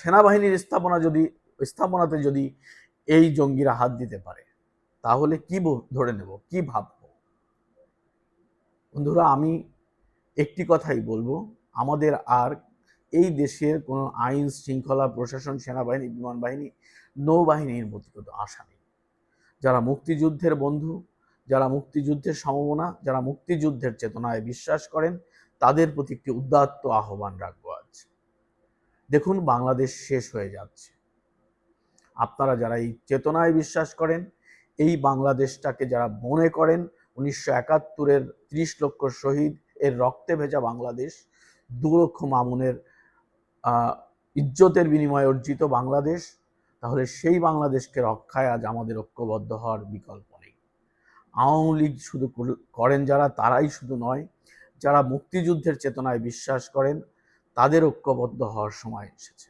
সেনাবাহিনীর স্থাপনাতে যদি এই জঙ্গিরা হাত দিতে পারে, তাহলে কি ধরে নেব, কি ভাববো? বন্ধুরা, আমি একটি কথাই বলবো, আমাদের আর এই দেশের কোনো আইন শৃঙ্খলা, প্রশাসন, সেনাবাহিনী, বিমান বাহিনী, নৌবাহিনীর প্রতি কোনো আশা নেই। যারা মুক্তিযুদ্ধের বন্ধু, যারা মুক্তিযুদ্ধের সমমনা, যারা মুক্তিযুদ্ধের চেতনায় বিশ্বাস করেন, তাদের প্রতি একটি উদাত্ত আহ্বান রাখবো আজ। দেখুন, বাংলাদেশ শেষ হয়ে যাচ্ছে। আপনারা যারা এই চেতনায় বিশ্বাস করেন, এই বাংলাদেশটাকে যারা মনে করেন 1971-এর 30 লক্ষ শহীদ এর রক্তে ভেজা বাংলাদেশ, 2 লক্ষ মামুনের ইজ্জতের বিনিময়ে অর্জিত বাংলাদেশ, তাহলে সেই বাংলাদেশকে রক্ষায় আজ আমাদের ঐক্যবদ্ধ হওয়ার বিকল্প নেই। আওয়ামী লীগ শুধু করেন যারা, তারাই শুধু নয়, যারা মুক্তিযুদ্ধের চেতনায় বিশ্বাস করেন, তাদের ঐক্যবদ্ধ হওয়ার সময় এসেছে।